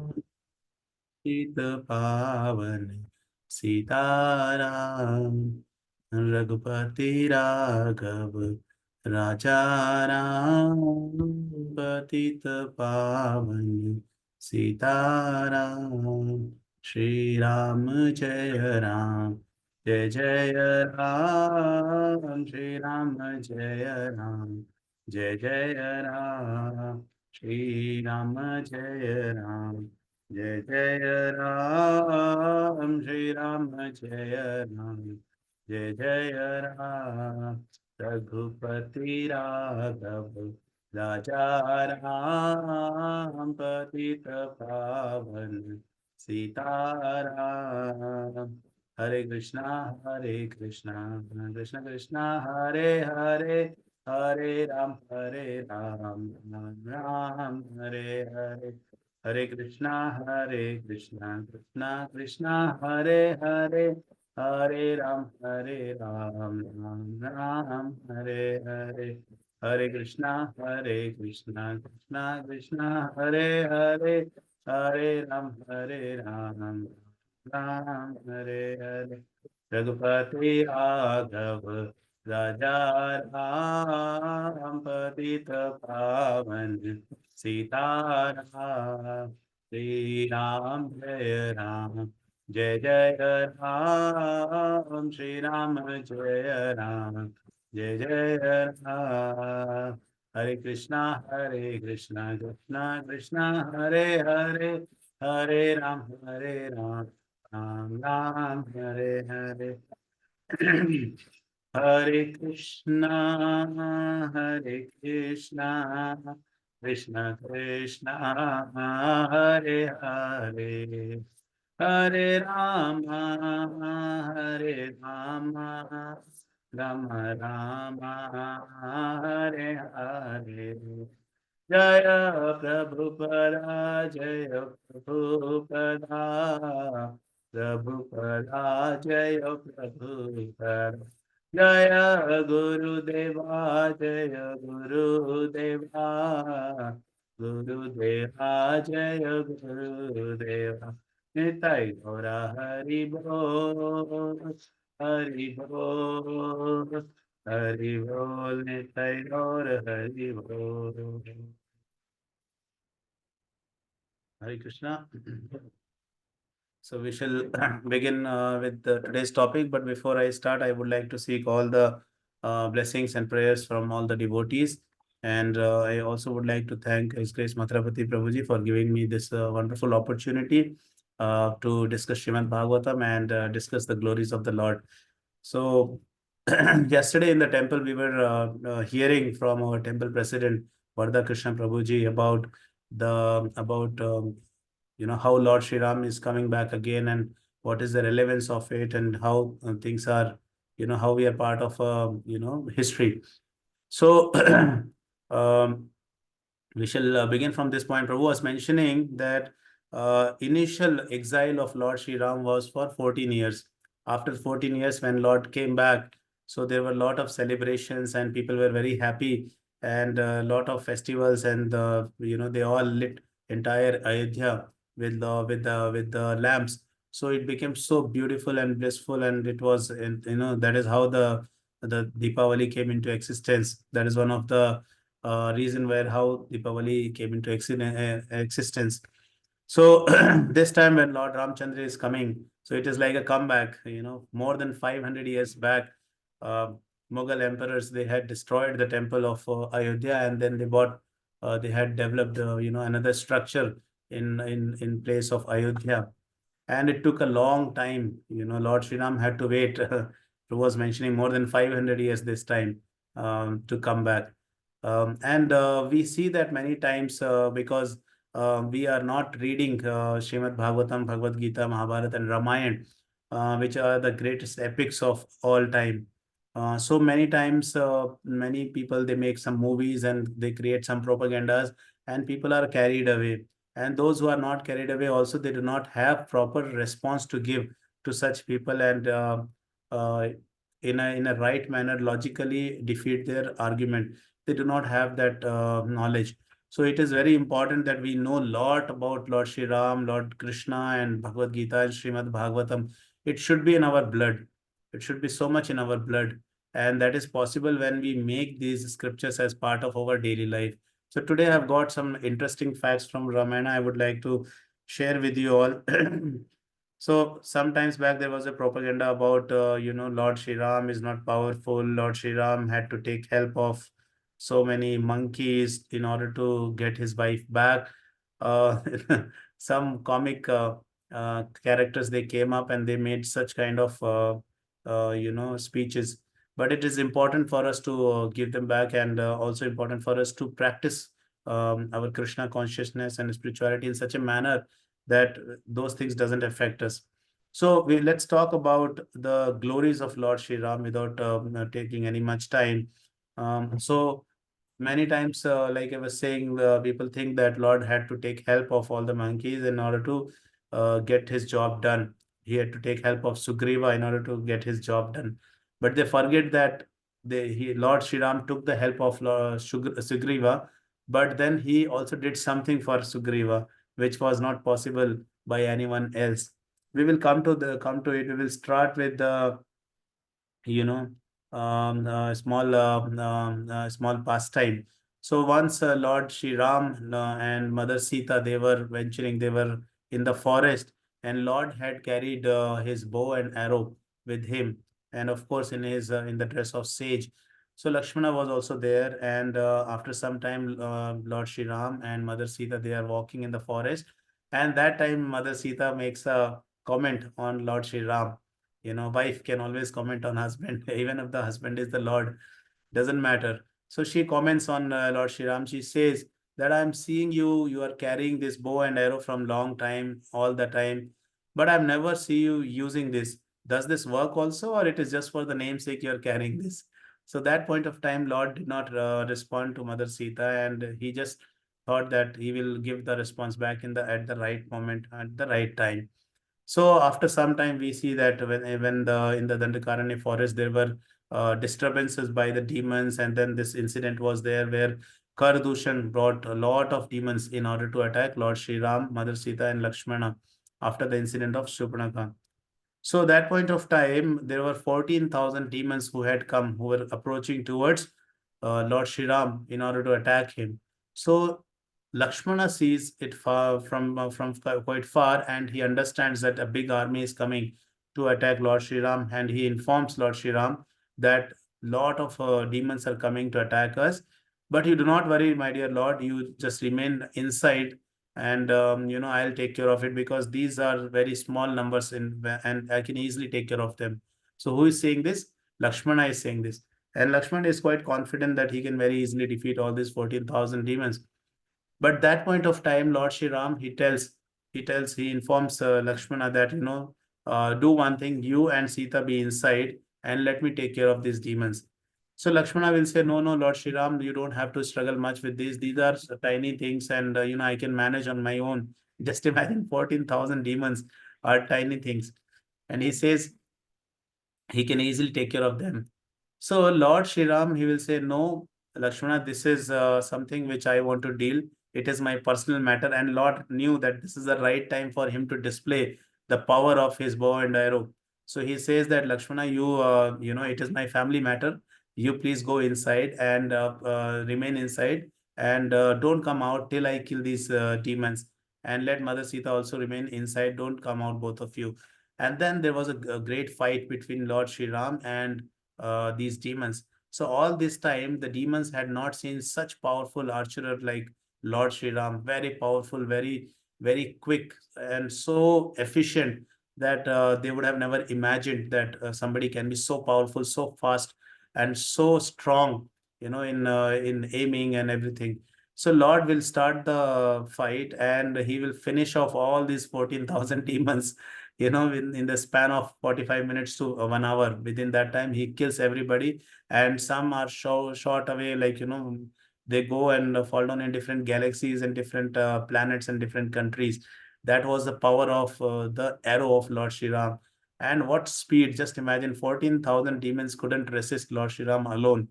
पतित पावन सीताराम, रघुपति राघव राजा राम, पतित पावन सीताराम। श्री राम जय राम, जय जय राम, श्री राम जय राम, जय जय राम, श्री राम जय राम, जय जय राम, श्री राम जय राम, जय जय राम। रघुपति राघव राजा राम, पतित पावन सीताराम। हरे कृष्णा कृष्ण कृष्णा हरे हरे, हरे राम राम हरे हरे। हरे कृष्णा कृष्णा कृष्णा हरे हरे, हरे राम राम हरे हरे। हरे कृष्णा कृष्णा कृष्णा हरे हरे, हरे राम राम हरे हरे। रघुपति राघव राजा राम, पतित पावन सीताराम। श्री राम जय राम, जय जय राम, श्री राम जय राम, जय जय राम। हरे कृष्णा कृष्णा कृष्णा हरे हरे, हरे राम राम राम हरे हरे। हरे कृष्णा कृष्णा कृष्णा हरे हरे, हरे राम राम राम हरे हरे। जय प्रभुपदा, जय प्रभुपदा, प्रभुपदा जय प्रभुपदा। जय गुरुदेवा, जय गुरुदेवा, गुरुदेवा जय गुरुदेवा। निताय गौरा हरि बोल, हरि बोल, हरि बोल, निताय गौर हरि बोल। Hare Krishna. So we shall begin with today's topic. But before I start, I would like to seek all the blessings and prayers from all the devotees. And I also would like to thank His Grace Matrapati Prabhuji for giving me this wonderful opportunity to discuss Srimad Bhagavatam and discuss the glories of the Lord. So yesterday in the temple, we were hearing from our temple president, Vardha Krishna Prabhuji, about how Lord Shri Ram is coming back again, and what is the relevance of it, and how things are, how we are part of history. So um, we shall begin from this point. Prabhu was mentioning that initial exile of Lord Shri Ram was for 14 years. After 14 years, when Lord came back, so there were a lot of celebrations and people were very happy, and a lot of festivals, and they all lit entire Ayodhya with the lamps. So it became so beautiful and blissful, and it was, and that is how the Deepavali came into existence. That is one of the reason where how Deepavali came into existence. So this time when Lord Ramchandra is coming, so it is like a comeback. More than 500 years back, uh, Mughal emperors, they had destroyed the temple of Ayodhya, and then they had developed another structure in place of Ayodhya, and it took a long time. Lord Sri Ram had to wait. Who was mentioning more than 500 years this time to come back. And we see that many times because we are not reading Srimad Bhagavatam, Bhagavad Gita, Mahabharata, and Ramayana, which are the greatest epics of all time. So many times, many people, they make some movies and they create some propagandas, and people are carried away. And those who are not carried away also, they do not have proper response to give to such people, and uh, in a right manner logically defeat their argument. They do not have that knowledge. So it is very important that we know a lot about Lord Shri Ram, Lord Krishna, and Bhagavad Gita and Srimad Bhagavatam. It should be in our blood. It should be so much in our blood. And that is possible when we make these scriptures as part of our daily life. So today I've got some interesting facts from Ramayana I would like to share with you all. So sometimes back there was a propaganda about Lord Shri Ram is not powerful. Lord Shri Ram had to take help of so many monkeys in order to get his wife back. Uh, some comic characters they came up and they made such kind of speeches. But it is important for us to give them back, and also important for us to practice our Krishna consciousness and spirituality in such a manner that those things doesn't affect us. So let's talk about the glories of Lord Shri Ram without taking any much time. So many times, like I was saying, people think that Lord had to take help of all the monkeys in order to get his job done. He had to take help of Sugriva in order to get his job done. But they forget that Lord Shri Ram took the help of Sugriva, but then he also did something for Sugriva, which was not possible by anyone else. We will come to it. We will start with the you know small pastime. So once Lord Shri Ram and Mother Sita, they were venturing, they were in the forest, and Lord had carried his bow and arrow with him, and of course in the dress of sage. So Lakshmana was also there, and after some time, Lord Shri Ram and Mother Sita, they are walking in the forest, and that time Mother Sita makes a comment on Lord Shri Ram. Wife can always comment on husband, even if the husband is the Lord, doesn't matter. So she comments on Lord Shri Ram. She says that I'm seeing you are carrying this bow and arrow from long time, all the time, but I've never see you using this. Does this work also, or it is just for the namesake you're carrying this? So that point of time, Lord did not respond to Mother Sita, and he just thought that he will give the response back at the right moment, at the right time. So after some time, we see that when the in the Dandakaranya forest there were disturbances by the demons, and then this incident was there where Kardushan brought a lot of demons in order to attack Lord Shri Ram, Mother Sita, and Lakshmana after the incident of Shurpanakha. So that point of time, there were 14,000 demons who had come, who were approaching towards Lord Shri Ram in order to attack him. So Lakshmana sees it from quite far, and he understands that a big army is coming to attack Lord Shri Ram, and he informs Lord Shri Ram that lot of demons are coming to attack us. But you do not worry, my dear Lord. You just remain inside, and I'll take care of it, because these are very small numbers and I can easily take care of them. So who is saying this? Lakshmana is saying this, and Lakshmana is quite confident that he can very easily defeat all these 14,000 demons. But that point of time, Lord Shri Ram, he informs Lakshmana that, do one thing, you and Sita be inside and let me take care of these demons. So Lakshmana will say, no, no, Lord Shri Ram, you don't have to struggle much with these. These are tiny things, and I can manage on my own. Just imagine 14,000 demons are tiny things. And he says he can easily take care of them. So Lord Shri Ram, he will say, no, Lakshmana, this is something which I want to deal. It is my personal matter. And Lord knew that this is the right time for him to display the power of his bow and arrow. So he says that, Lakshmana, it is my family matter. You please go inside and remain inside, and don't come out till I kill these demons. And let Mother Sita also remain inside. Don't come out, both of you. And then there was a great fight between Lord Shri Ram and these demons. So all this time, the demons had not seen such powerful archer like Lord Shri Ram. Very powerful, very, very quick, and so efficient that they would have never imagined that somebody can be so powerful, so fast, and so strong, in aiming and everything. So Lord will start the fight, and he will finish off all these 14,000 demons, in the span of 45 minutes to 1 hour. Within that time, he kills everybody, and some are shot away, like, they go and fall down in different galaxies and different planets and different countries. That was the power of the arrow of Lord Shri Ram. And what speed! Just imagine, 14,000 demons couldn't resist Lord Shri Ram alone.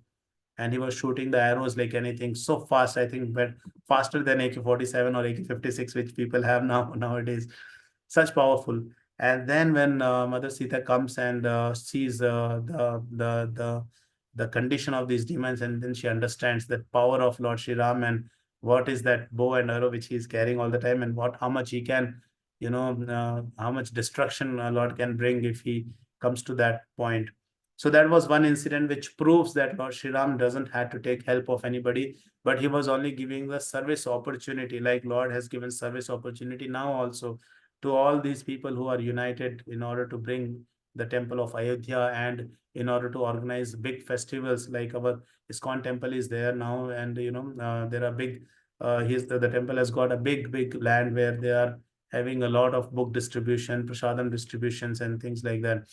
and he was shooting the arrows like anything, so fast, I think, but faster than AK-47 or AK-56, which people have now nowadays. Such powerful. And then when Mother Sita comes and sees the condition of these demons, and then she understands the power of Lord Shri Ram, and what is that bow and arrow which he is carrying all the time, and what how much he can, how much destruction Lord can bring if he comes to that point. So that was one incident which proves that Lord Shri Ram doesn't have to take help of anybody, but he was only giving the service opportunity, like Lord has given service opportunity now also to all these people who are united in order to bring the temple of Ayodhya, and in order to organize big festivals like our ISKCON temple is there now, and there are big. The temple has got a big land where they are having a lot of book distribution, prasadam distributions, and things like that.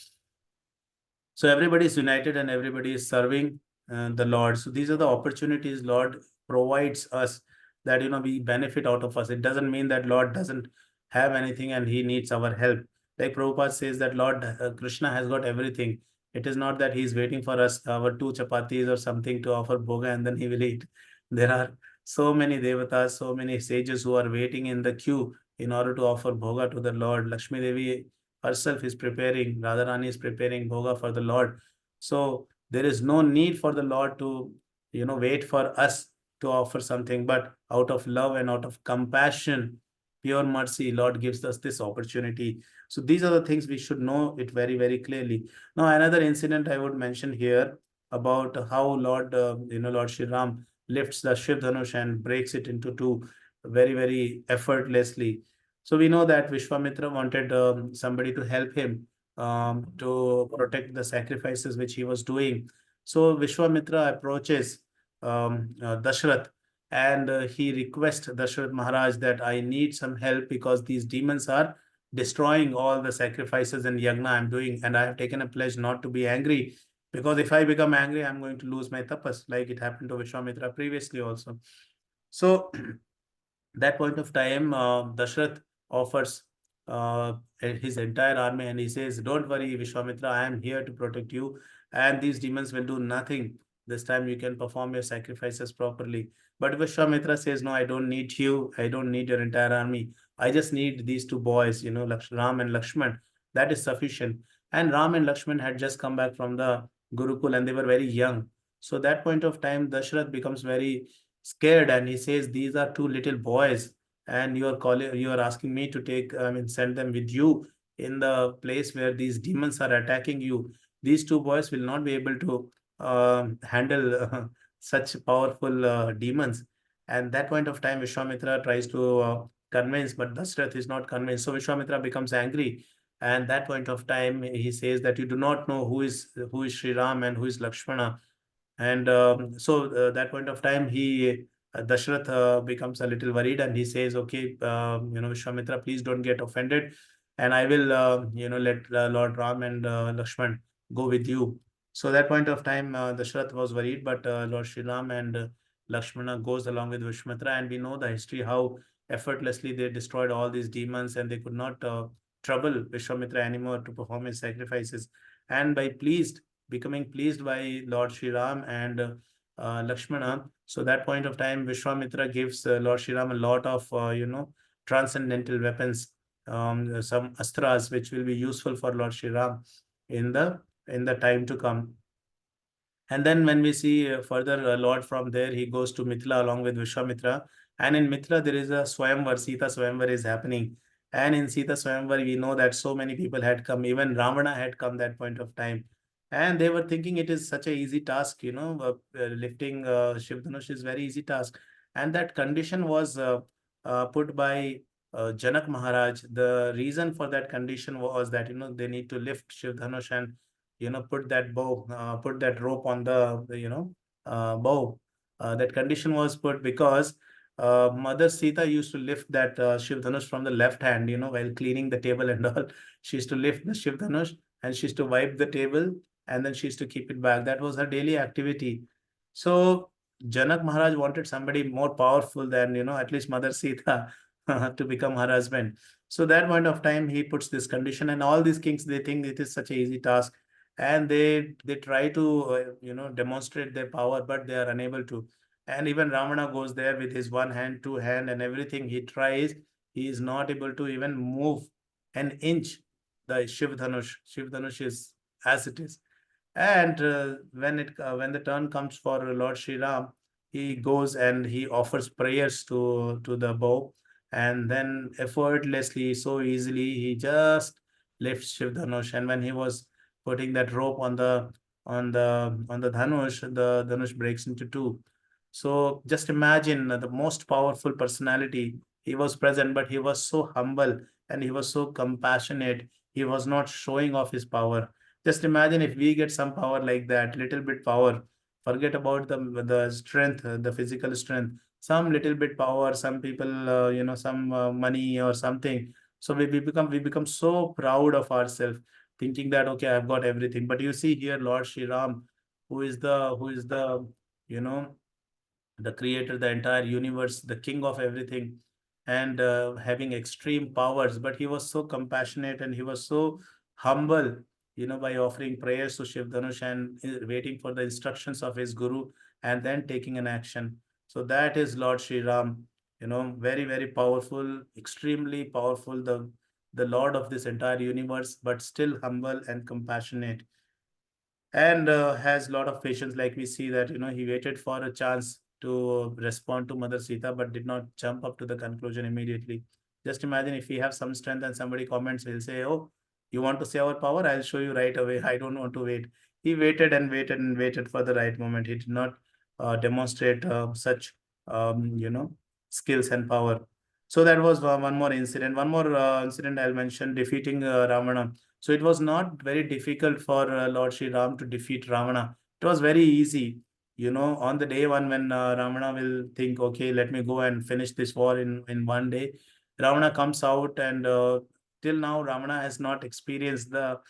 So everybody is united and everybody is serving the Lord. So these are the opportunities Lord provides us, that we benefit out of us. It doesn't mean that Lord doesn't have anything and he needs our help. Like Prabhupada says that Lord Krishna has got everything. It is not that he is waiting for us, our two chapatis or something to offer bhoga and then he will eat. There are so many devatas, so many sages who are waiting in the queue in order to offer bhoga to the Lord. Lakshmi Devi herself is preparing, Radharani is preparing bhoga for the Lord. So there is no need for the Lord to, wait for us to offer something, but out of love and out of compassion, pure mercy, Lord gives us this opportunity. So these are the things we should know it very, very clearly. Now, another incident I would mention here about how Lord Shri Ram lifts the Shiv Dhanush and breaks it into two very, very effortlessly. So we know that Vishwamitra wanted somebody to help him to protect the sacrifices which he was doing. So Vishwamitra approaches Dashrath, and he requests Dashrath Maharaj that I need some help because these demons are destroying all the sacrifices and yagna I'm doing, and I have taken a pledge not to be angry, because if I become angry, I'm going to lose my tapas, like it happened to Vishwamitra previously also. So that point of time, Dashrath offers his entire army and he says, don't worry, Vishwamitra, I am here to protect you, and these demons will do nothing. This time you can perform your sacrifices properly. But Vishwamitra says, no, I don't need you. I don't need your entire army. I just need these two boys, Ram and Lakshman. That is sufficient. And Ram and Lakshman had just come back from the Gurukul and they were very young. So that point of time, Dashrath becomes very scared and he says, these are two little boys, and you are asking me to send them with you in the place where these demons are attacking you. These two boys will not be able to handle such powerful demons. And that point of time, Vishwamitra tries to convince, but Dashrath is not convinced. So Vishwamitra becomes angry, and that point of time he says that you do not know who is Sri Ram and who is Lakshmana. And that point of time, Dashrath becomes a little worried and he says, okay, Vishwamitra, please don't get offended. And I will, let Lord Ram and Lakshman go with you. So that point of time, Dashrath was worried, but Lord Shri Ram and Lakshmana goes along with Vishwamitra. And we know the history, how effortlessly they destroyed all these demons and they could not trouble Vishwamitra anymore to perform his sacrifices. And becoming pleased by Lord Shri Ram and Lakshmana. So that point of time, Vishwamitra gives Lord Shri Ram a lot of transcendental weapons, some astras which will be useful for Lord Shri Ram in the time to come. And then when we see further Lord from there, he goes to Mithila along with Vishwamitra. And in Mithila, there is a Swayamvar, Sita Swayamvar is happening. And in Sita Swayamvar, we know that so many people had come. Even Ravana had come that point of time. And they were thinking it is such a easy task, lifting Shiv Dhanush is very easy task. And that condition was put by Janak Maharaj. The reason for that condition was that, they need to lift Shiv Dhanush and put that rope on the bow. That condition was put because Mother Sita used to lift that Shiv Dhanush from the left hand, while cleaning the table and all. She used to lift the Shiv Dhanush and she used to wipe the table and then she used to keep it back. That was her daily activity. So Janak Maharaj wanted somebody more powerful than, at least Mother Sita to become her husband. So that point of time, he puts this condition, and all these kings, they think it is such an easy task. and they try to demonstrate their power, but they are unable to. And even Ravana goes there with his one hand, two hand, and everything he tries, he is not able to even move an inch the Shiv Dhanush is as it is. And when the turn comes for Lord Shri Ram, he goes and he offers prayers to the bow, and then effortlessly, so easily, he just lifts Shiv Dhanush. And when he was putting that rope on the Dhanush, the Dhanush breaks into two. So just imagine the most powerful personality. He was present, but he was so humble and he was so compassionate. He was not showing off his power. Just imagine if we get some power like that, little bit power. Forget about the strength, the physical strength. Some little bit power. Some people, some money or something. So we become so proud of ourselves, thinking that okay, I've got everything. But you see here, Lord Shri Ram, who is the you know the creator, the entire universe, the king of everything, and having extreme powers. But he was so compassionate and he was so humble, by offering prayers to Shiv Dhanush and waiting for the instructions of his guru and then taking an action. So that is Lord Sri Ram, very, very powerful, extremely powerful, the Lord of this entire universe, but still humble and compassionate, and has a lot of patience. Like we see that he waited for a chance to respond to Mother Sita, but did not jump up to the conclusion immediately. Just imagine if we have some strength and somebody comments, he'll say, oh, you want to see our power, I'll show you right away. I don't want to wait. He waited and waited and waited for the right moment. He did not demonstrate such skills and power. So that was one more incident. One more incident I'll mention, defeating Ravana. So it was not very difficult for Lord Sri Ram to defeat Ravana. It was very easy. On the day one, when Ravana will think, okay, let me go and finish this war in one day, Ravana comes out, and till now, Ravana has not experienced the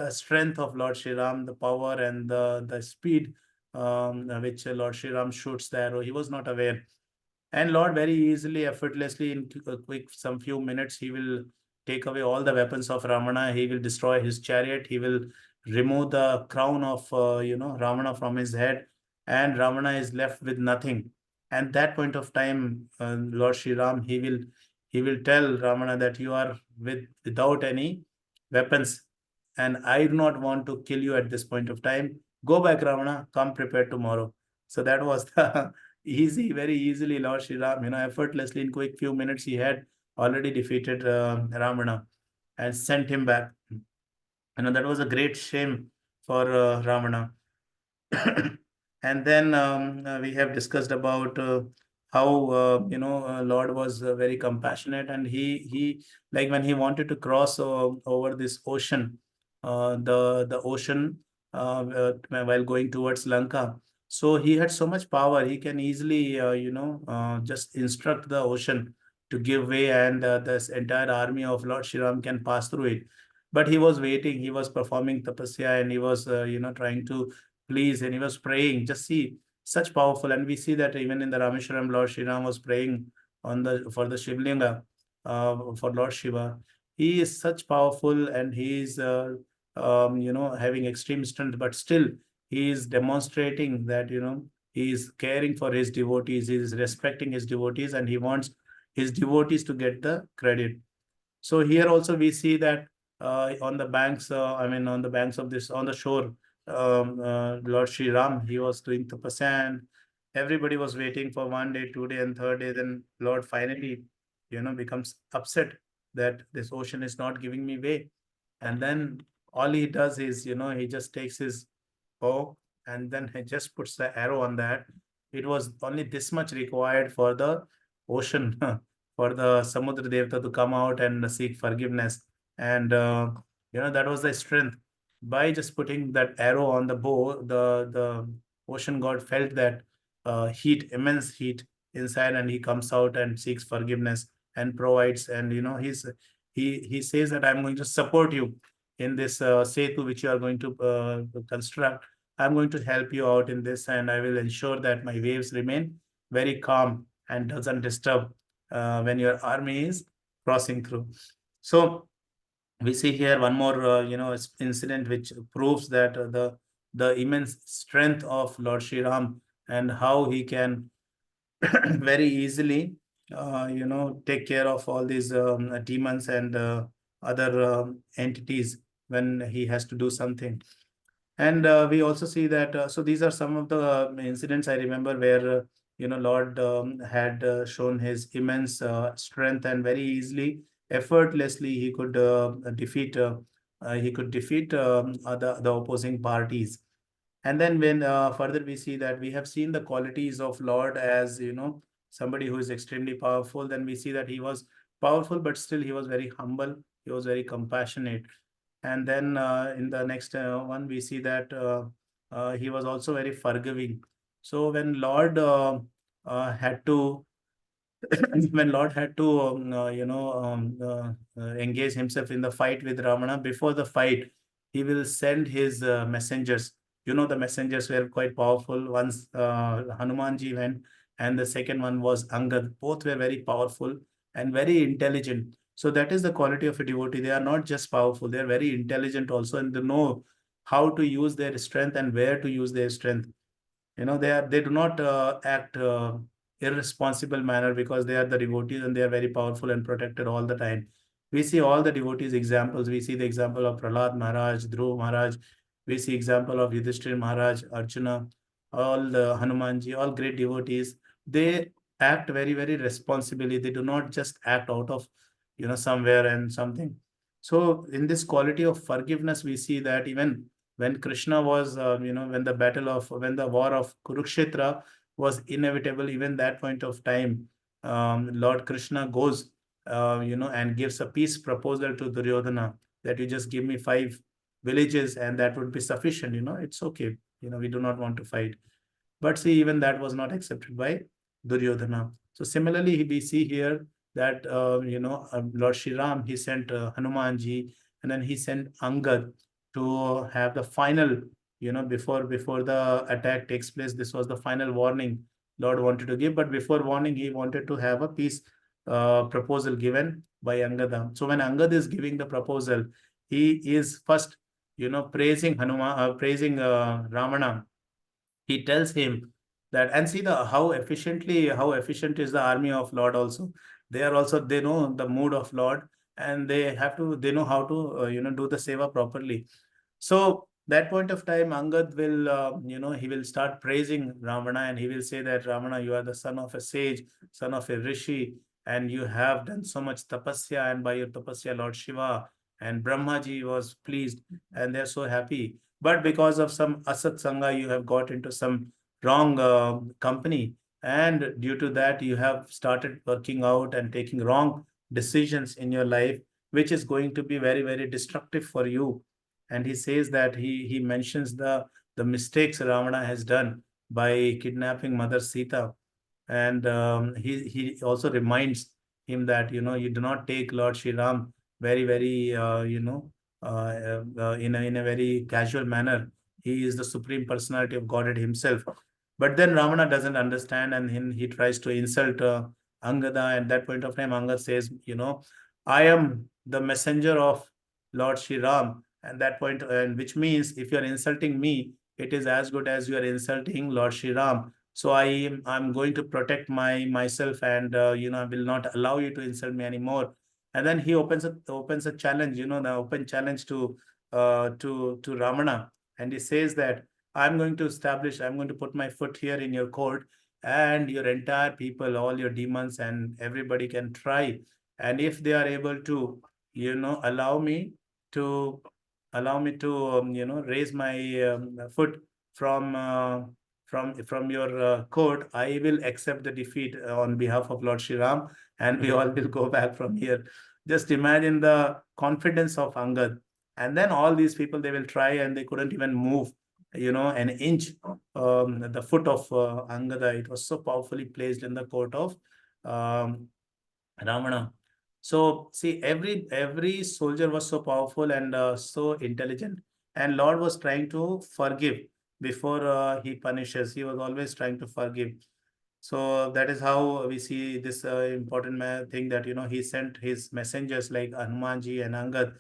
strength of Lord Sri Ram, the power and the speed which Lord Sri Ram shoots the arrow. He was not aware. And Lord very easily, effortlessly, in a quick some few minutes, he will take away all the weapons of Ravana. He will destroy his chariot. He will remove the crown of Ravana from his head, and Ravana is left with nothing. And that point of time, Lord Shri Ram, he will tell Ravana that you are without any weapons, and I do not want to kill you at this point of time. Go back, Ravana. Come prepared tomorrow. So that was the easy, very easily, Lord Shri Ram, effortlessly in quick few minutes, he had already defeated Ravana and sent him back. That was a great shame for Ravana. And then we have discussed about how Lord was very compassionate, and he like when he wanted to cross over this ocean, the ocean, while going towards Lanka. So he had so much power, he can easily just instruct the ocean to give way, and this entire army of Lord Shiram can pass through it. But he was waiting, he was performing tapasya, and he was trying to please, and he was praying. Just see, such powerful. And we see that even in the Rameshwaram, Lord Shri Ram was praying for the Shivlinga, for Lord Shiva. He is such powerful, and he is having extreme strength, but still he is demonstrating that he is caring for his devotees, he is respecting his devotees, and he wants his devotees to get the credit. So here also we see that on the banks, on the banks of this, on the shore, Lord Shri Ram, he was doing tapasya, and everybody was waiting for one day, 2 day, and third day. Then Lord finally, becomes upset that this ocean is not giving me way. And then all he does is, he just takes his bow, and then he just puts the arrow on that. It was only this much required for the ocean, for the Samudra Devata to come out and seek forgiveness. And that was the strength. By just putting that arrow on the bow, the ocean god felt that heat, immense heat inside, and he comes out and seeks forgiveness and provides. And he says that I'm going to support you in this setu which you are going to construct. I'm going to help you out in this, and I will ensure that my waves remain very calm and doesn't disturb when your army is crossing through. So We see here one more, incident which proves that the immense strength of Lord Shri Ram and how he can very easily, take care of all these demons and other entities when he has to do something. And we also see that, so these are some of the incidents I remember where, Lord had shown his immense strength, and very easily, effortlessly, he could defeat the opposing parties. And then when further we see that we have seen the qualities of Lord as, somebody who is extremely powerful. Then we see that he was powerful, but still he was very humble. He was very compassionate. And then in the next one, we see that he was also very forgiving. So when Lord had to when Lord had to, engage himself in the fight with Ravana, before the fight, he will send his messengers. The messengers were quite powerful. Once Hanumanji went, and the second one was Angad. Both were very powerful and very intelligent. So that is the quality of a devotee. They are not just powerful; they are very intelligent also, and they know how to use their strength and where to use their strength. They do not act irresponsible manner, because they are the devotees and they are very powerful and protected all the time. We see all the devotees examples. We see the example of Prahlad Maharaj, Dhruv Maharaj. We see example of Yudhishthir Maharaj, Arjuna, all the Hanumanji, all great devotees. They act very, very responsibly. They do not just act out of somewhere and something. So in this quality of forgiveness, we see that even when Krishna was, when the war of Kurukshetra was inevitable, even that point of time, Lord Krishna goes, and gives a peace proposal to Duryodhana, that you just give me 5 villages and that would be sufficient. It's okay. We do not want to fight. But see, even that was not accepted by Duryodhana. So similarly, we see here that Lord Shri Ram, he sent Hanumanji, and then he sent Angad to have the final, before the attack takes place. This was the final warning Lord wanted to give. But before warning, he wanted to have a peace proposal given by Angada. So when Angad is giving the proposal, he is first, praising praising Ramana. He tells him that, and see the how efficient is the army of Lord also. They know the mood of Lord, and they know how to do the seva properly. So that point of time, Angad will, he will start praising Ravana, and he will say that, Ravana, you are the son of a sage, son of a rishi, and you have done so much tapasya, and by your tapasya, Lord Shiva and Brahmaji was pleased, and they're so happy. But because of some asat sanga, you have got into some wrong company, and due to that, you have started working out and taking wrong decisions in your life, which is going to be very, very destructive for you. And he says that he mentions the mistakes Ravana has done by kidnapping Mother Sita, and he also reminds him that you do not take Lord Shri Ram very, very in a very casual manner. He is the supreme personality of Godhead himself. But then Ravana doesn't understand, and he tries to insult Angada. At that point of time, Angad says, I am the messenger of Lord Shri Ram. And that point, and which means if you are insulting me, it is as good as you are insulting Lord Shri Ram. So I'm going to protect myself, and I will not allow you to insult me anymore. And then he opens a challenge, the open challenge to Ramana, and he says that, I'm going to put my foot here in your court, and your entire people, all your demons, and everybody can try. And if they are able to, allow me to raise my foot from from your court, I will accept the defeat on behalf of Lord Shri Ram, and we all will go back from here. Just imagine the confidence of Angad. And then all these people, they will try, and they couldn't even move, an inch, the foot of Angada. It was so powerfully placed in the court of um, Ravana. So see, every soldier was so powerful and so intelligent, and Lord was trying to forgive before he punishes. He was always trying to forgive. So that is how we see this important thing, that he sent his messengers like Hanumanji and Angad,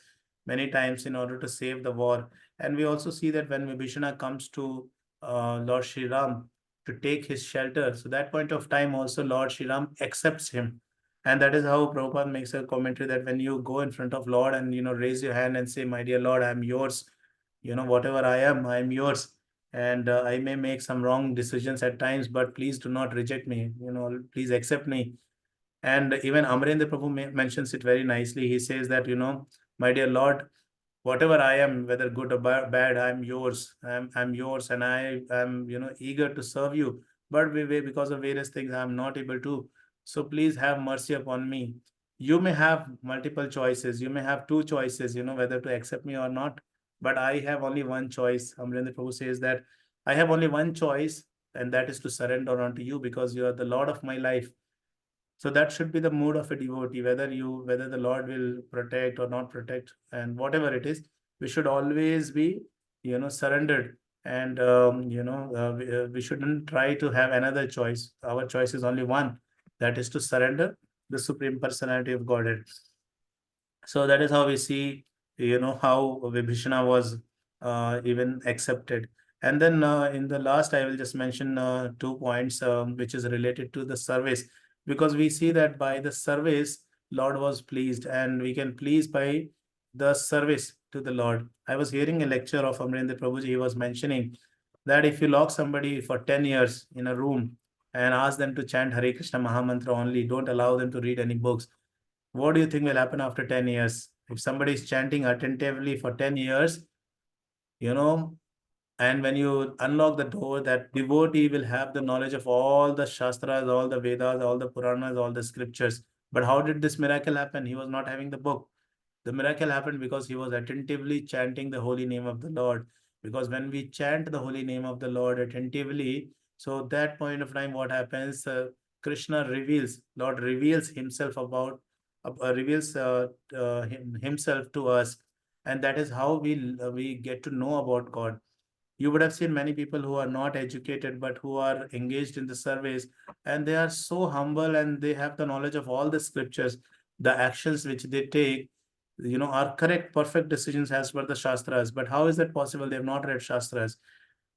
many times in order to save the war. And we also see that when Vibhishana comes to Lord Shri Ram to take his shelter, so that point of time also Lord Shri Ram accepts him. And that is how Prabhupada makes a commentary that when you go in front of Lord and raise your hand and say, "My dear Lord, I am yours. Whatever I am yours. And I may make some wrong decisions at times, but please do not reject me. Please accept me." And even Amarendra Prabhu mentions it very nicely. He says that, "My dear Lord, whatever I am, whether good or bad, I'm yours. I'm yours, and I am, eager to serve you. But because of various things, I'm not able to. So please have mercy upon me. You may have multiple choices. You may have two choices, whether to accept me or not. But I have only one choice." Amarendra Prabhu says that I have only one choice, and that is to surrender unto you because you are the Lord of my life. So that should be the mood of a devotee, whether the Lord will protect or not protect, and whatever it is, we should always be, surrendered. And we shouldn't try to have another choice. Our choice is only one, that is to surrender the Supreme Personality of Godhead. So that is how we see, how Vibhishana was even accepted. And then in the last, I will just mention 2 points, which is related to the service, because we see that by the service, Lord was pleased, and we can please by the service to the Lord. I was hearing a lecture of Amarendra Prabhuji. He was mentioning that if you lock somebody for 10 years in a room and ask them to chant Hare Krishna Mahamantra only, don't allow them to read any books, what do you think will happen after 10 years? If somebody is chanting attentively for 10 years, you know, and when you unlock the door, that devotee will have the knowledge of all the Shastras, all the Vedas, all the Puranas, all the scriptures. But how did this miracle happen? He was not having the book. The miracle happened because he was attentively chanting the holy name of the Lord. Because when we chant the holy name of the Lord attentively, so that point of time, what happens? Krishna reveals, Lord reveals himself reveals himself to us, and that is how we get to know about God. You would have seen many people who are not educated but who are engaged in the service, and they are so humble and they have the knowledge of all the scriptures. The actions which they take, are correct, perfect decisions as per the Shastras. But how is that possible? They have not read Shastras.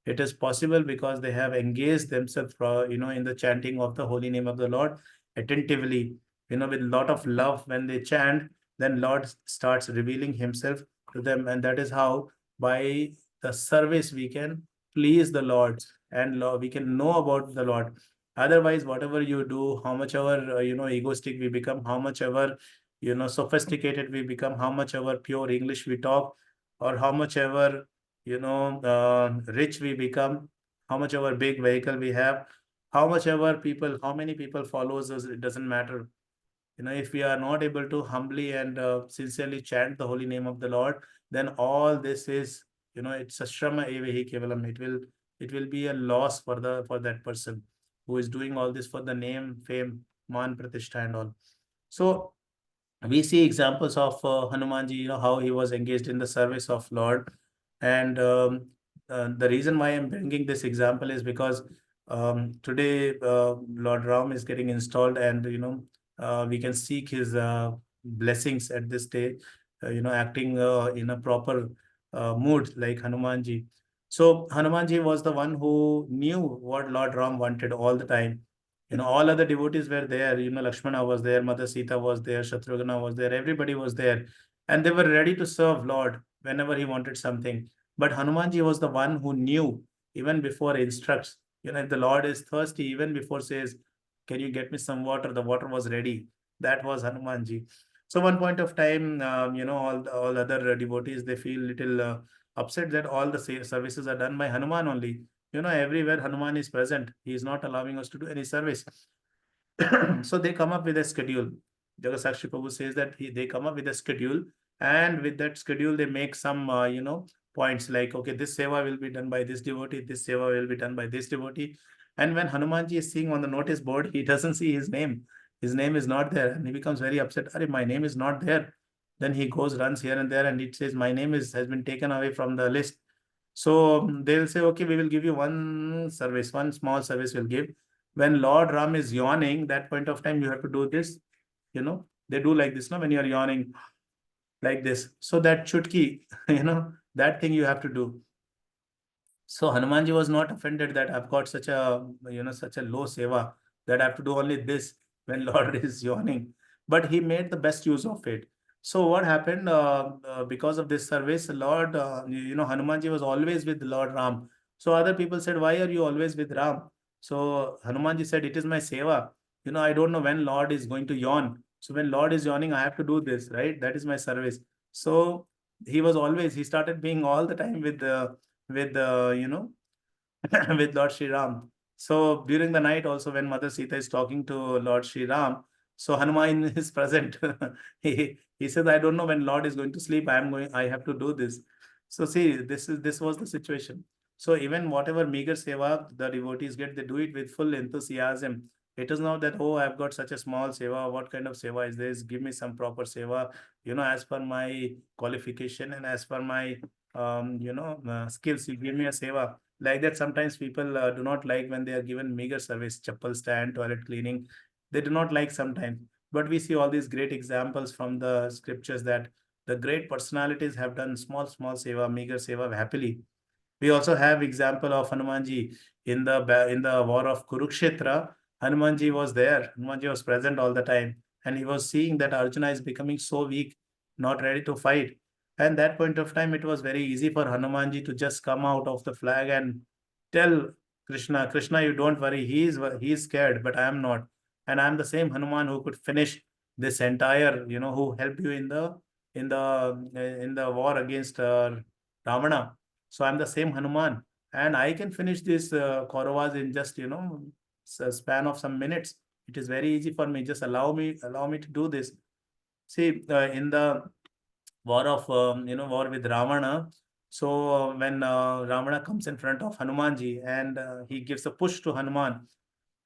It is possible because they have engaged themselves, in the chanting of the holy name of the Lord attentively, with a lot of love. When they chant, then Lord starts revealing himself to them. And that is how, by the service, we can please the Lord, and we can know about the Lord. Otherwise, whatever you do, how much ever, egoistic we become, how much ever, sophisticated we become, how much ever pure English we talk, or how much ever, rich we become, how much ever big vehicle we have, how many people follows us, it doesn't matter. If we are not able to humbly and sincerely chant the holy name of the Lord, then all this is, it's a shrama evehi kevalam. It will be a loss for that person who is doing all this for the name, fame, man, pratishtha, and all. So we see examples of Hanumanji, how he was engaged in the service of Lord. And the reason why I'm bringing this example is because today Lord Ram is getting installed, and we can seek his blessings at this day, acting in a proper mood like Hanumanji. So Hanumanji was the one who knew what Lord Ram wanted all the time. All other devotees were there. Lakshmana was there, Mother Sita was there, Shatrugna was there, everybody was there, and they were ready to serve Lord whenever he wanted something. But Hanumanji was the one who knew even before he instructs. If the Lord is thirsty, even before says, "Can you get me some water?" The water was ready. That was Hanumanji. So one point of time, all other devotees, they feel little upset that all the services are done by Hanuman only. Everywhere Hanuman is present, he is not allowing us to do any service. So they come up with a schedule. Jagasakshi Prabhu says that they come up with a schedule, and with that schedule, they make some, points like, okay, this seva will be done by this devotee, this seva will be done by this devotee. And when Hanumanji is seeing on the notice board, he doesn't see his name. His name is not there, and he becomes very upset. Are my name is not there. Then he goes, runs here and there, and it says, my name has been taken away from the list. So they'll say, okay, we will give you one service, one small service we'll give. When Lord Ram is yawning, that point of time you have to do this. They do like this, no? When you are yawning, like this. So that chutki, that thing you have to do. So Hanumanji was not offended that I've got such a low seva that I have to do only this when Lord is yawning. But he made the best use of it. So what happened because of this service, Hanumanji was always with Lord Ram. So other people said, why are you always with Ram? So Hanumanji said, it is my seva. I don't know when Lord is going to yawn. So when Lord is yawning, I have to do this, right? That is my service. So he started being all the time with with Lord Shri Ram. So during the night, also when Mother Sita is talking to Lord Shri Ram, so Hanuman is present. He says, I don't know when Lord is going to sleep. I have to do this. So see, this was the situation. So even whatever meager seva the devotees get, they do it with full enthusiasm. It is not that, oh, I've got such a small seva. What kind of seva is this? Give me some proper seva, as per my qualification and as per my skills. You give me a seva like that. Sometimes people do not like when they are given meager service, chappal stand, toilet cleaning. They do not like sometimes. But we see all these great examples from the scriptures that the great personalities have done small, small seva, meager seva happily. We also have example of Hanumanji in the war of Kurukshetra. Hanumanji was there. Hanumanji was present all the time, and he was seeing that Arjuna is becoming so weak, not ready to fight. And that point of time, it was very easy for Hanumanji to just come out of the flag and tell Krishna, Krishna, you don't worry. He is scared, but I am not, and I am the same Hanuman who could finish this entire, who helped you in the war against Ravana. So I'm the same Hanuman, and I can finish this Kauravas in just a span of some minutes. It is very easy for me. Just allow me to do this. See, in the war with Ravana. So when Ravana comes in front of Hanumanji and he gives a push to Hanuman,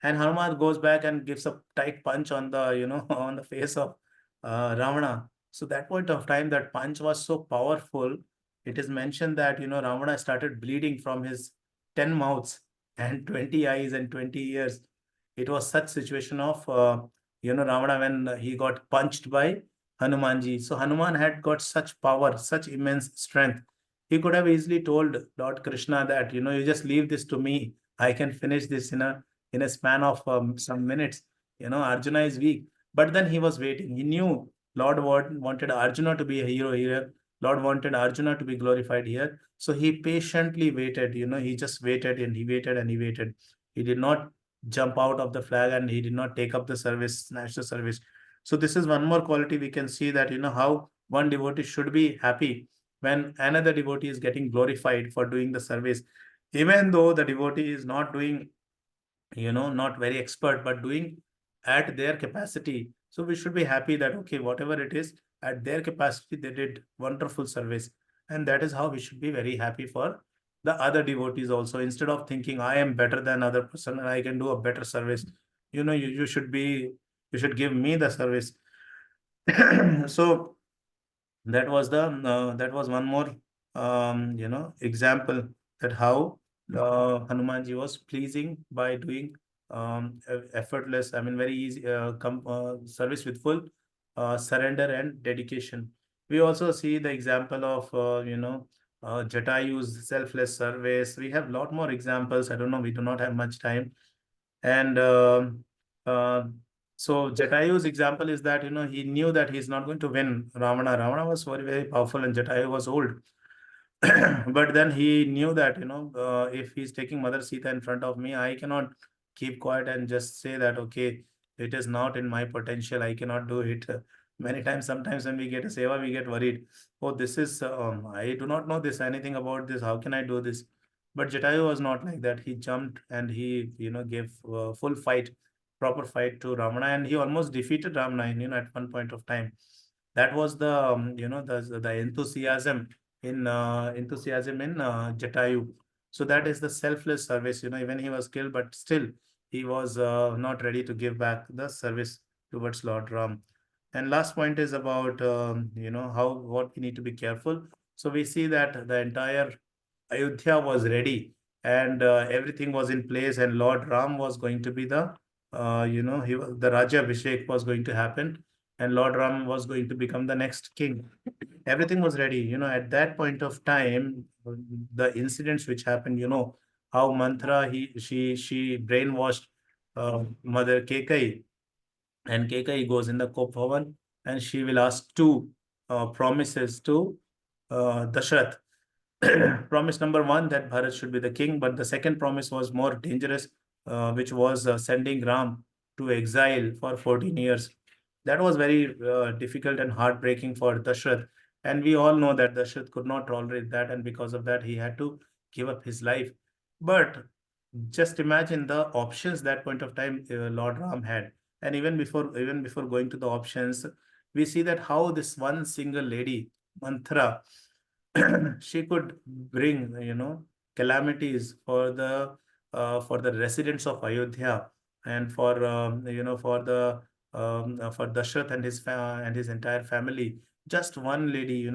and Hanuman goes back and gives a tight punch on the on the face of Ravana. So that point of time, that punch was so powerful. It is mentioned that Ravana started bleeding from his 10 mouths and 20 eyes and 20 ears. It was such situation of Ravana when he got punched by Hanumanji. So Hanuman had got such power, such immense strength. He could have easily told Lord Krishna that you just leave this to me. I can finish this in a span of some minutes. Arjuna is weak. But then he was waiting. He knew Lord wanted Arjuna to be a hero here. Lord wanted Arjuna to be glorified here. So he patiently waited. He just waited and he waited and he waited. He did not jump out of the flag and he did not take up the service, snatch the service. So this is one more quality we can see that, how one devotee should be happy when another devotee is getting glorified for doing the service. Even though the devotee is not doing not very expert, but doing at their capacity. So we should be happy that, okay, whatever it is, at their capacity, they did wonderful service. And that is how we should be very happy for the other devotees also. Instead of thinking, I am better than other person and I can do a better service, you should give me the service. So that was one more example that how Hanumanji was pleasing by doing effortless, I mean very easy service with full surrender and dedication. We also see the example of Jatayu's selfless service. We have a lot more examples. I don't know, we do not have much time. And uh, so Jatayu's example is that he knew that he's not going to win Ravana. Ravana was very, very powerful and Jatayu was old. But then he knew that if he's taking Mother Sita in front of me, I cannot keep quiet and just say that, okay, it is not in my potential, I cannot do it. Many times, sometimes when we get a seva, we get worried. Oh, this is I do not know this anything about this. How can I do this? But Jatayu was not like that. He jumped and he gave full fight, proper fight to Ramana, and he almost defeated Ramana. At one point of time. That was the the enthusiasm in Jatayu. So that is the selfless service. Even he was killed, but still he was not ready to give back the service towards Lord Ram. And last point is about how what we need to be careful. So we see that the entire Ayodhya was ready and everything was in place, and Lord Ram was going to be the Raja Abhishek was going to happen, and Lord Ram was going to become the next king. Everything was ready. At that point of time, the incidents which happened, how Mantra she brainwashed Mother Kekai, and Kekai goes in the Kopavan, and she will ask two promises to Dashrath. Promise number one, that Bharat should be the king, but the second promise was more dangerous, which was sending Ram to exile for 14 years. That was very difficult and heartbreaking for Dashrath. And we all know that Dashrath could not tolerate that, and because of that, he had to give up his life. But just imagine the options that point of time Lord Ram had. And even before going to the options, we see that how this one single lady, Manthara, she could bring calamities for the residents of Ayodhya, and for Dashrath and his entire family. Just one lady,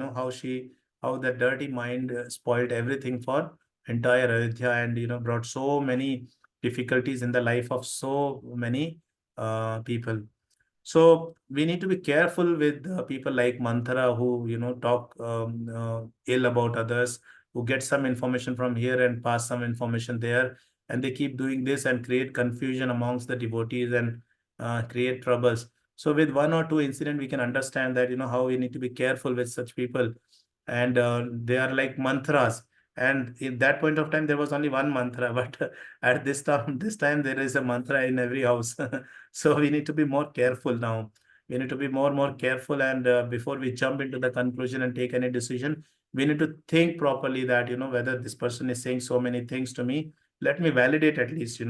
how the dirty mind spoiled everything for entire Ayodhya, and brought so many difficulties in the life of so many people. So we need to be careful with people like Manthara, who talk ill about others, who get some information from here and pass some information there, and they keep doing this and create confusion amongst the devotees and create troubles. So with one or two incident, we can understand that how we need to be careful with such people, and they are like mantras. And in that point of time, there was only one mantra, but at this time there is a mantra in every house. So we need to be more careful now. We need to be more careful, and before we jump into the conclusion and take any decision, we need to think properly that whether this person is saying so many things to me. Let me validate at least,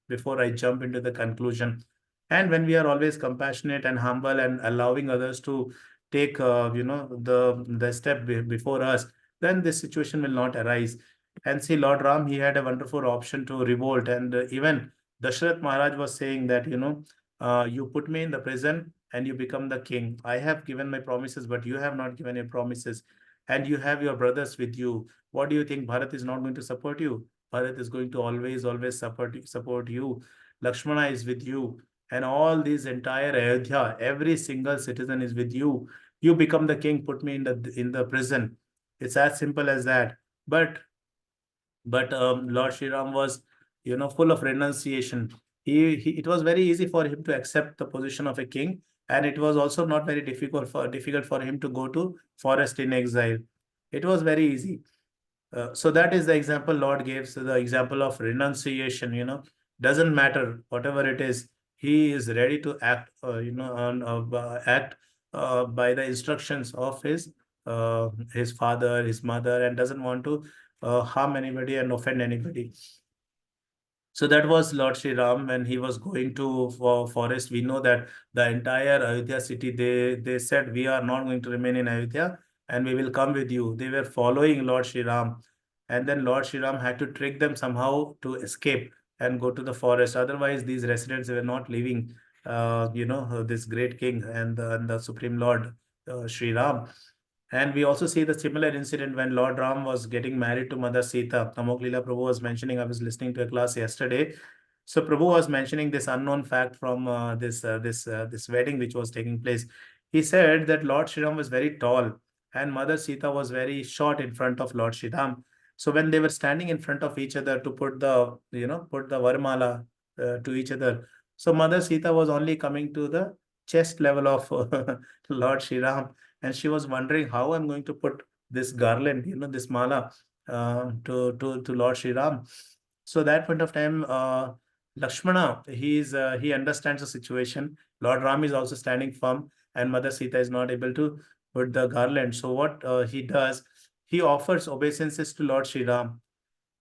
before I jump into the conclusion. And when we are always compassionate and humble and allowing others to take the step before us, then this situation will not arise. And see, Lord Ram, he had a wonderful option to revolt, and even Dashrath Maharaj was saying that you put me in the prison and you become the king. I have given my promises, but you have not given your promises, and you have your brothers with you. What do you think? Bharat is not going to support you? Bharat is going to always support you. Lakshmana is with you, and all these entire Ayodhya, every single citizen is with you. You become the king, put me in the prison. It's as simple as that. But Lord Shri Ram was, full of renunciation. It was very easy for him to accept the position of a king, and it was also not very difficult for him to go to forest in exile. It was very easy. So that is the example Lord gave. So the example of renunciation, doesn't matter whatever it is. He is ready to act, act by the instructions of his father, his mother, and doesn't want to harm anybody and offend anybody. So that was Lord Shri Ram when he was going to forest. We know that the entire Ayodhya city, they said, we are not going to remain in Ayodhya, and we will come with you. They were following Lord Shri Ram, and then Lord Shri Ram had to trick them somehow to escape and go to the forest. Otherwise, these residents were not leaving. This great king and the Supreme Lord Shri Ram. And we also see the similar incident when Lord Ram was getting married to Mother Sita. Amok Leela Prabhu was mentioning, I was listening to a class yesterday. So Prabhu was mentioning this unknown fact from this wedding which was taking place. He said that Lord Shri Ram was very tall and Mother Sita was very short in front of Lord Shri Ram. So when they were standing in front of each other to put the Varmala to each other, so Mother Sita was only coming to the chest level of Lord Shri Ram, and she was wondering how I'm going to put this garland, this mala, to Lord Shri Ram. So that point of time, Lakshmana, he understands the situation. Lord Ram is also standing firm, and Mother Sita is not able to put the garland. So what he does, he offers obeisances to Lord Shri Ram,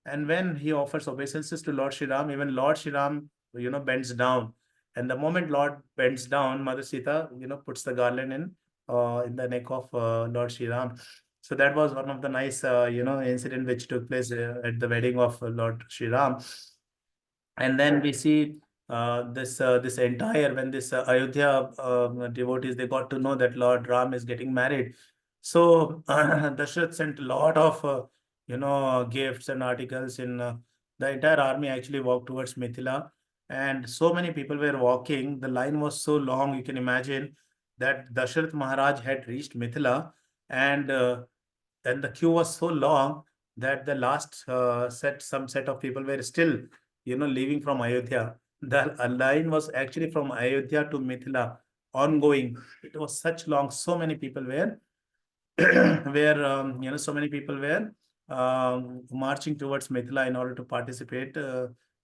and when he offers obeisances to Lord Shri Ram, even Lord Shri Ram, bends down. And the moment Lord bends down, Mother Sita, puts the garland in the neck of Lord Shri Ram. So that was one of the nice, incident which took place at the wedding of Lord Shri Ram. And then we see this entire when this Ayodhya devotees, they got to know that Lord Ram is getting married. So Dashrath sent a lot of gifts and articles. In the entire army actually walked towards Mithila, and so many people were walking. The line was so long, you can imagine that Dashrath Maharaj had reached Mithila, and and the queue was so long that the last some set of people were still, leaving from Ayodhya. The line was actually from Ayodhya to Mithila ongoing. It was such long. So many people were where so many people were marching towards Mithila in order to participate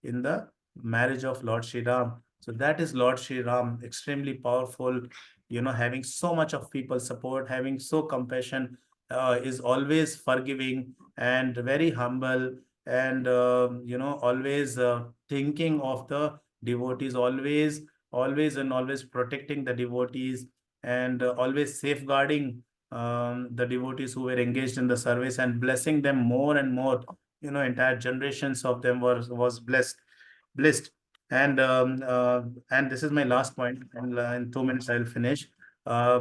in the marriage of Lord Shri Ram. So that is Lord Shri Ram, extremely powerful, having so much of people support, having so compassion, is always forgiving and very humble, and always thinking of the devotees, always and always protecting the devotees, and always safeguarding the devotees who were engaged in the service, and blessing them more and more. Entire generations of them was blessed. And and this is my last point, and in 2 minutes I'll finish. uh,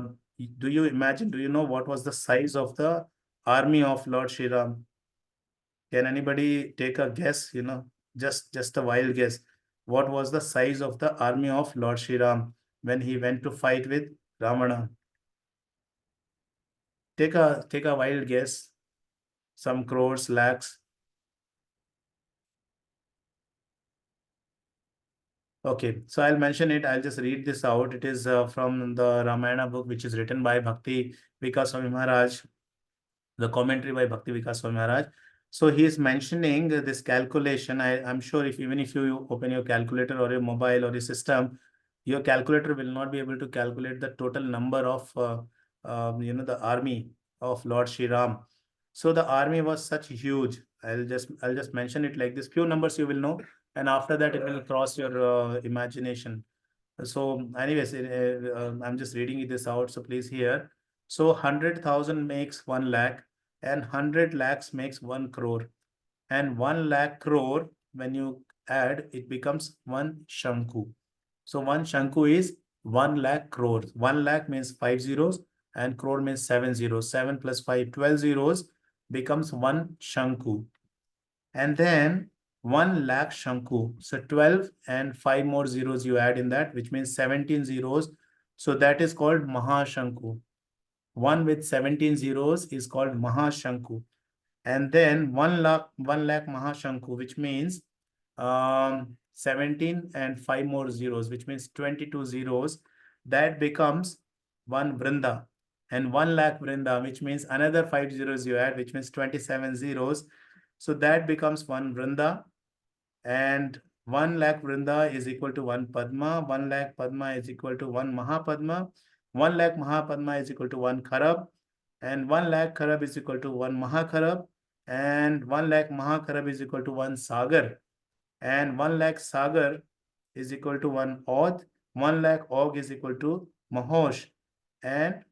do you know what was the size of the army of Lord Shri Ram? Can anybody take a guess? Just a wild guess. What was the size of the army of Lord Shri Ram when he went to fight with Ravana? Take a wild guess. Some crores, lakhs. Okay, so I'll mention it. I'll just read this out. It is from the Ramayana book, which is written by Bhakti Vikas Swami Maharaj, the commentary by Bhakti Vikas Swami Maharaj. So he is mentioning this calculation. I'm sure if even if you open your calculator or your mobile or your system, your calculator will not be able to calculate the total number of the army of Lord Shri Ram. So the army was such huge. I'll just mention it like this. Few numbers you will know, and after that it will cross your imagination. So, anyways, I'm just reading this out. So please hear. So 100,000 makes 1 lakh, and 100 lakhs makes 1 crore, and 1 lakh crore, when you add, it becomes one shanku. So one shanku is 1 lakh crores. 1 lakh means five zeros, and crore means seven zeros. 7 plus 5, 12 zeros becomes one shanku. And then 1 lakh Shanku. So 12 and 5 more zeros you add in that, which means 17 zeros. So that is called Mahashanku. One with 17 zeros is called Mahashanku. And then 1 lakh Mahashanku, which means 17 and 5 more zeros, which means 22 zeros. That becomes one Vrinda. And 1 lakh Vrinda, which means another 5 zeros you add, which means 27 zeros. So that becomes one Vrinda, and 1 lakh Vrinda is equal to one Padma. 1 lakh Padma is equal to one Mahapadma. 1 lakh Mahapadma is equal to one Kharab, and 1 lakh Kharab is equal to one Mahakharab, and 1 lakh Mahakharab is equal to one Sagar, and 1 lakh Sagar is equal to one Aud. 1 lakh Og is equal to Mahosh, and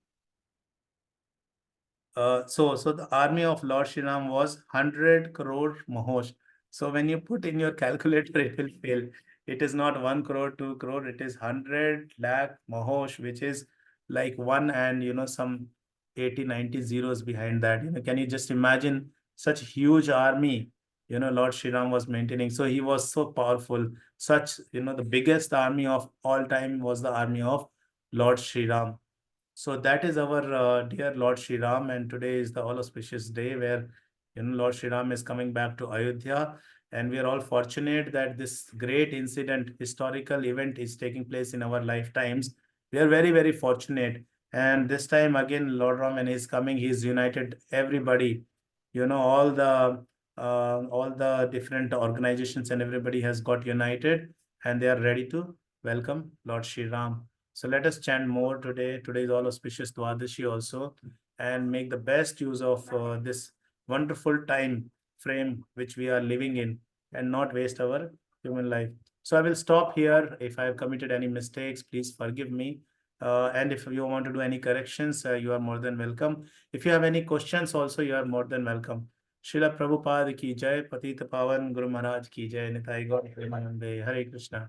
so the army of Lord Shri Ram was 100 crore Mahosh. So when you put in your calculator, it will fail. It is not 1 crore, 2 crore. It is 100 lakh Mahosh, which is like one, and some 80, 90 zeros behind that. Can you just imagine such huge army? Lord Shri Ram was maintaining. So he was so powerful. Such, the biggest army of all time was the army of Lord Shri Ram. So that is our dear Lord Shri Ram, and today is the all auspicious day where Lord Shri Ram is coming back to Ayodhya, and we are all fortunate that this great incident, historical event, is taking place in our lifetimes. We are very very fortunate, and this time again, Lord Ram, when he is coming, he is united everybody. All the different organizations and everybody has got united, and they are ready to welcome Lord Shri Ram. So let us chant more today. Today is all auspicious Dwadashi also, and make the best use of this wonderful time frame which we are living in, and not waste our human life. So I will stop here. If I have committed any mistakes, please forgive me. And if you want to do any corrections, you are more than welcome. If you have any questions also, you are more than welcome. Srila Prabhupada ki jai, Patita Pavan Guru Maharaj ki jai, Nitai Gaur Premanande, Hare Krishna.